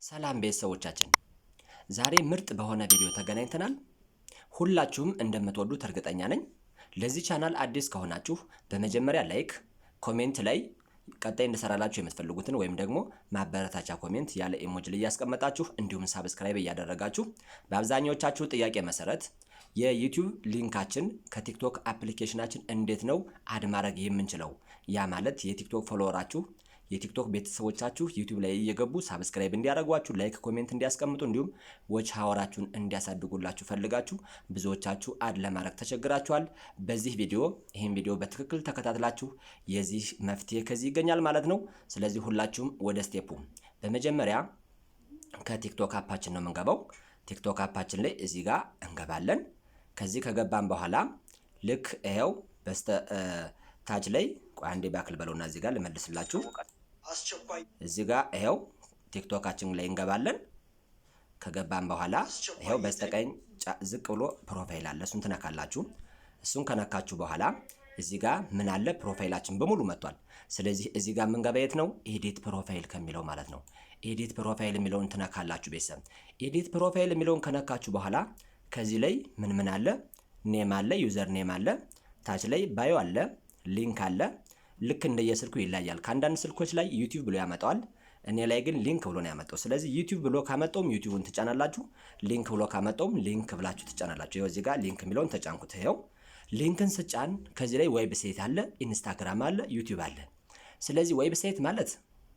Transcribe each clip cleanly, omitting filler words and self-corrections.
ሰላም ቤተሰቦቻችን፣ ዛሬ ምርጥ በሆነ ቪዲዮ ተገናኝተናል። ሁላችሁም እንደምትወዱት እርግጠኛ ነኝ። ለዚህ ቻናል አዲስ ከሆናችሁ በመጀመሪያ ላይክ፣ ኮሜንት ላይ ቀጣይ እንድሰራላችሁ የምትፈልጉትን ወይም ደግሞ ማበረታቻ ኮሜንት ያለ ኢሞጂ ላይ ያስቀመጣችሁ እንዲሁም ሳብስክራይብ እያደረጋችሁ በአብዛኛዎቻችሁ ጥያቄ መሰረት የዩቲዩብ ሊንካችን ከቲክቶክ አፕሊኬሽናችን እንዴት ነው አድ ማድረግ የምንችለው? ያ ማለት የቲክቶክ ፎሎወራችሁ የቲክቶክ ቤተሰቦቻችሁ ዩቲዩብ ላይ እየገቡ ሳብስክራይብ እንዲያደርጓችሁ፣ ላይክ ኮሜንት እንዲያስቀምጡ እንዲሁም ዎች ሀወራችሁን እንዲያሳድጉላችሁ ፈልጋችሁ ብዙዎቻችሁ አድ ለማድረግ ተቸግራችኋል። በዚህ ቪዲዮ ይህን ቪዲዮ በትክክል ተከታትላችሁ የዚህ መፍትሄ ከዚህ ይገኛል ማለት ነው። ስለዚህ ሁላችሁም ወደ ስቴፑ በመጀመሪያ ከቲክቶክ አፓችን ነው የምንገባው። ቲክቶክ አፓችን ላይ እዚህ ጋር እንገባለን። ከዚህ ከገባን በኋላ ልክ ይሄው በስተ ታች ላይ አንዴ ባክል በለውና እዚህ ጋር ልመልስላችሁ። እዚህ ጋር ይሄው ቲክቶካችን ላይ እንገባለን። ከገባን በኋላ ይሄው በስተቀኝ ዝቅ ብሎ ፕሮፋይል አለ። እሱን ትነካላችሁ። እሱን ከነካችሁ በኋላ እዚህ ጋር ምን አለ? ፕሮፋይላችን በሙሉ መጥቷል። ስለዚህ እዚህ ጋር ምን ገበየት ነው? ኤዲት ፕሮፋይል ከሚለው ማለት ነው። ኤዲት ፕሮፋይል የሚለውን ትነካላችሁ። ቤተሰብ ኤዲት ፕሮፋይል የሚለውን ከነካችሁ በኋላ ከዚህ ላይ ምን አለ? ኔም አለ፣ ዩዘር ኔም አለ፣ ታች ላይ ባዮ አለ፣ ሊንክ አለ። ልክ እንደየስልኩ ይለያል። ከአንዳንድ ስልኮች ላይ ዩቲዩብ ብሎ ያመጣዋል። እኔ ላይ ግን ሊንክ ብሎ ነው ያመጣው። ስለዚህ ዩቲዩብ ብሎ ካመጣውም ዩቲዩብን ትጫናላችሁ፣ ሊንክ ብሎ ካመጣውም ሊንክ ብላችሁ ትጫናላችሁ። ይኸው እዚህ ጋር ሊንክ የሚለውን ተጫንኩት። ይኸው ሊንክን ስጫን ከዚህ ላይ ዌብሳይት አለ፣ ኢንስታግራም አለ፣ ዩቲዩብ አለ። ስለዚህ ዌብሳይት ማለት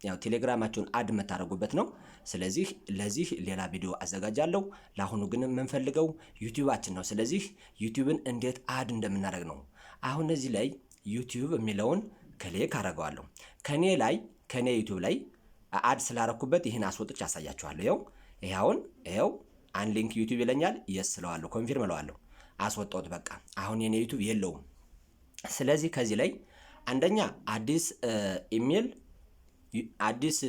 ያው ቴሌግራማችሁን አድ የምታደርጉበት ነው። ስለዚህ ለዚህ ሌላ ቪዲዮ አዘጋጃለሁ። ለአሁኑ ግን የምንፈልገው ዩቲዩባችን ነው። ስለዚህ ዩቲዩብን እንዴት አድ እንደምናደርግ ነው። አሁን እዚህ ላይ ዩቲዩብ የሚለውን ክሊክ አደርገዋለሁ። ከኔ ዩቲዩብ ላይ አድ ስላረኩበት ይህን አስወጥቼ አሳያችኋለሁ። ይኸው አንሊንክ ዩቲዩብ ይለኛል። የስ ስለዋለሁ፣ ኮንፊርም እለዋለሁ። አስወጣሁት። በቃ አሁን የኔ ዩቲዩብ የለውም። ስለዚህ ከዚህ ላይ አንደኛ አዲስ ኢሜል አዲስ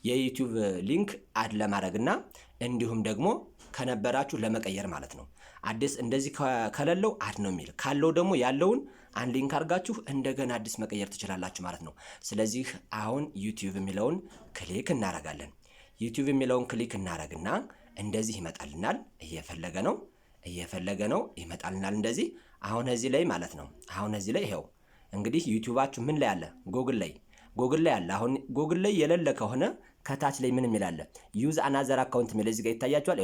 የዩቲዩብ ሊንክ አድ ለማድረግና እንዲሁም ደግሞ ከነበራችሁ ለመቀየር ማለት ነው። አዲስ እንደዚህ ከሌለው አድ ነው የሚል ካለው ደግሞ ያለውን አንድ ሊንክ አድርጋችሁ እንደገና አዲስ መቀየር ትችላላችሁ ማለት ነው። ስለዚህ አሁን ዩቲዩብ የሚለውን ክሊክ እናደርጋለን። ዩቲዩብ የሚለውን ክሊክ እናደርግና እንደዚህ ይመጣልናል። እየፈለገ ነው ይመጣልናል እንደዚህ። አሁን እዚህ ላይ ማለት ነው። አሁን እዚህ ላይ ይሄው እንግዲህ ዩቲዩባችሁ ምን ላይ አለ? ጎግል ላይ አለ። አሁን ጎግል ላይ የሌለ ከሆነ ከታች ላይ ምን የሚል አለ? ዩዝ አናዘር አካውንት የሚል እዚህ ጋር ይታያችኋል።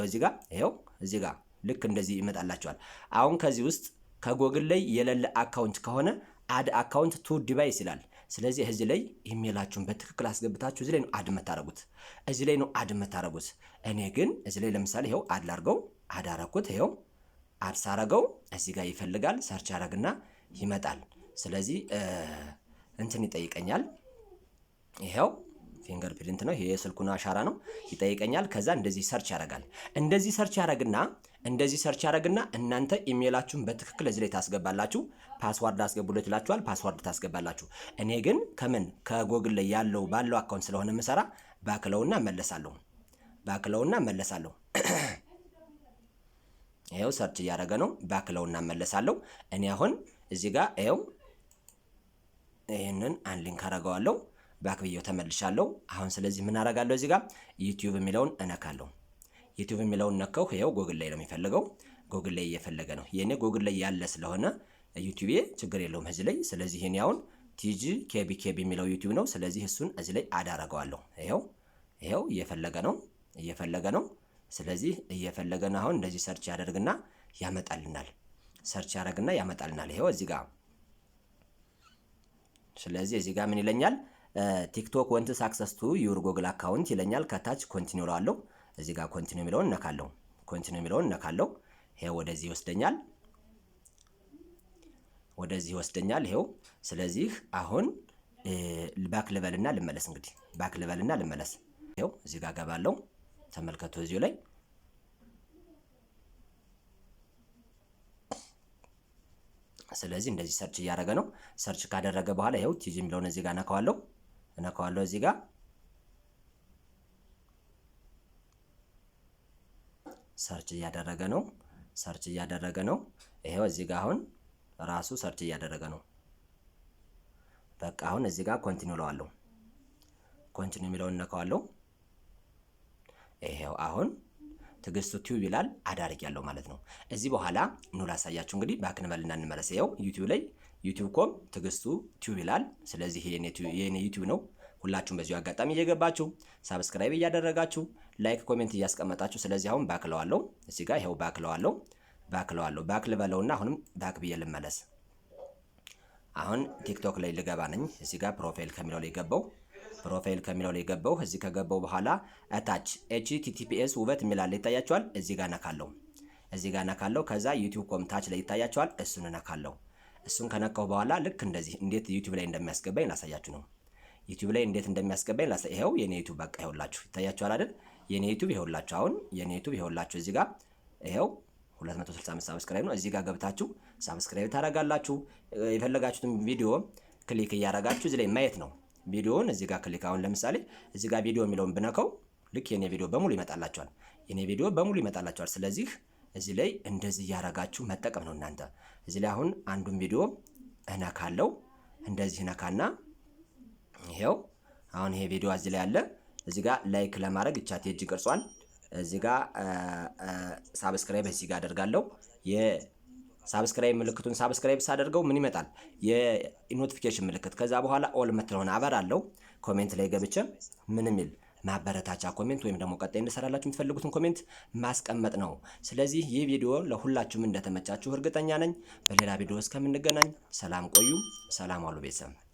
ይሄው እዚህ ጋር ልክ እንደዚህ ይመጣላችኋል። አሁን ከዚህ ውስጥ ከጎግል ላይ የሌለ አካውንት ከሆነ አድ አካውንት ቱ ዲቫይስ ይላል። ስለዚህ እዚህ ላይ ኢሜላችሁን በትክክል አስገብታችሁ እዚህ ላይ ነው አድ የምታደርጉት። እኔ ግን እዚህ ላይ ለምሳሌ ይሄው አድ ላድርገው፣ አድ አደረኩት። ይሄው አድ ሳረገው እዚህ ጋር ይፈልጋል። ሰርች ያደርግና ይመጣል። ስለዚህ እንትን ይጠይቀኛል። ይሄው ፊንገር ፕሪንት ነው። ይሄ የስልኩን አሻራ ነው። ይጠይቀኛል። ከዛ እንደዚህ ሰርች ያደርጋል። እንደዚህ ሰርች ያደርግና እናንተ ኢሜላችሁን በትክክል እዚህ ላይ ታስገባላችሁ። ፓስዋርድ አስገቡለት ይላችኋል። ፓስዋርድ ታስገባላችሁ። እኔ ግን ከጎግል ላይ ባለው አካውንት ስለሆነ የምሰራ ባክለውና መለሳለሁ። ይሄው ሰርች እያደረገ ነው። ባክለውና መለሳለሁ። እኔ አሁን እዚህ ጋር ይሄው ይሄንን አንድ ሊንክ አደርገዋለሁ። ባክ ብዬው ተመልሻለሁ። አሁን ስለዚህ ምን አደርጋለሁ? እዚህ ጋር ዩቲዩብ የሚለውን እነካለሁ። ዩቲዩብ የሚለውን ነካው። ይሄው ጎግል ላይ ነው የሚፈልገው። ጎግል ላይ እየፈለገ ነው። የኔ ጎግል ላይ ያለ ስለሆነ ዩቲዩብ ችግር የለውም እዚህ ላይ። ስለዚህ የኔ አሁን ቲጂ ኬቢ የሚለው ዩቲዩብ ነው። ስለዚህ እሱን እዚህ ላይ አድ አደርገዋለሁ። ይሄው እየፈለገ ነው። ስለዚህ እየፈለገ ነው። አሁን እንደዚህ ሰርች ያደርግና ያመጣልናል። ይሄው እዚህ ጋር። ስለዚህ እዚህ ጋር ምን ይለኛል? ቲክቶክ ወንትስ አክሰስ ቱ ዩር ጎግል አካውንት ይለኛል። ከታች ኮንቲኒው እለዋለሁ። እዚህ ጋር ኮንቲኒው የሚለውን እነካለሁ። ይሄው ወደዚህ ይወስደኛል። ይሄው ስለዚህ አሁን ባክ ልበልና ልመለስ። እንግዲህ ባክ ልበልና ልመለስ። ይሄው እዚህ ጋር ገባለሁ። ተመልከቱ እዚሁ ላይ ስለዚህ እንደዚህ ሰርች እያደረገ ነው። ሰርች ካደረገ በኋላ ይሄው ቲጂ የሚለውን እዚህ ጋር እነካዋለሁ። እዚህ ጋር ሰርች እያደረገ ነው። ይሄው እዚህ ጋር አሁን ራሱ ሰርች እያደረገ ነው። በቃ አሁን እዚህ ጋር ኮንቲኒው እለዋለሁ። ኮንቲኒው የሚለውን እነካዋለሁ። ይሄው አሁን ትዕግስቱ ቲዩብ ይላል አዳርግ ያለው ማለት ነው። እዚህ በኋላ ኑ ላሳያችሁ እንግዲህ ባክ እንበልና እንመለስ። ይኸው ዩቲዩብ ላይ ዩቲዩብ.com ትዕግስቱ ቲዩብ ይላል። ስለዚህ የኔ ዩቲዩብ ነው። ሁላችሁም በዚሁ አጋጣሚ እየገባችሁ ሳብስክራይብ እያደረጋችሁ ላይክ ኮሜንት እያስቀመጣችሁ። ስለዚህ አሁን ባክ ለዋለሁ። እዚህ ጋር ይኸው ባክ ለዋለሁ። ባክ ልበለውና አሁንም ባክ ብዬ ልመለስ። አሁን ቲክቶክ ላይ ልገባ ነኝ። እዚህ ጋር ፕሮፋይል ከሚለው ላይ ገባው። እዚህ ከገባው በኋላ እታች https ውበት የሚላል ይታያችኋል። እዚህ ጋር ነካለው። ከዛ ዩቲዩብ.com ታች ላይ ይታያችኋል። እሱን ነካለው። እሱን ከነካው በኋላ ልክ እንደዚህ እንዴት ዩቲዩብ ላይ እንደሚያስገባኝ ላሳያችሁ ነው። ዩቲዩብ ላይ እንዴት እንደሚያስገባኝ ይሄው የኔ ዩቲዩብ በቃ ይኸውላችሁ ይታያችኋል አይደል? የኔ ዩቲዩብ ይኸውላችሁ። አሁን የኔ ዩቲዩብ ይኸውላችሁ እዚህ ጋር ይሄው 265 ሳብስክራይብ ነው። እዚህ ጋር ገብታችሁ ሳብስክራይብ ታደርጋላችሁ። የፈለጋችሁትን ቪዲዮ ክሊክ እያደረጋችሁ እዚህ ላይ ማየት ነው። ቪዲዮውን እዚህ ጋር ክሊክ አሁን ለምሳሌ እዚህ ጋር ቪዲዮ የሚለውን ብነካው ልክ የኔ ቪዲዮ በሙሉ ይመጣላችኋል። ስለዚህ እዚህ ላይ እንደዚህ እያደረጋችሁ መጠቀም ነው እናንተ። እዚህ ላይ አሁን አንዱን ቪዲዮ እነካለው። እንደዚህ ነካና ይሄው አሁን ይሄ ቪዲዮ እዚህ ላይ አለ። እዚህ ጋር ላይክ ለማድረግ ቻት እጅ ቅርጿል። እዚህ ጋር ሳብስክራይብ እዚህ ጋር አደርጋለሁ። የሳብስክራይብ ምልክቱን ሳብስክራይብ ሳደርገው ምን ይመጣል? የኖቲፊኬሽን ምልክት። ከዛ በኋላ ኦል የምትለውን አበራለሁ። ኮሜንት ላይ ገብቼ ምን የሚል ማበረታቻ ኮሜንት ወይም ደግሞ ቀጣይ እንድሰራላችሁ የምትፈልጉትን ኮሜንት ማስቀመጥ ነው። ስለዚህ ይህ ቪዲዮ ለሁላችሁም እንደተመቻችሁ እርግጠኛ ነኝ። በሌላ ቪዲዮ እስከምንገናኝ ሰላም ቆዩ። ሰላም ዋሉ ቤተሰብ።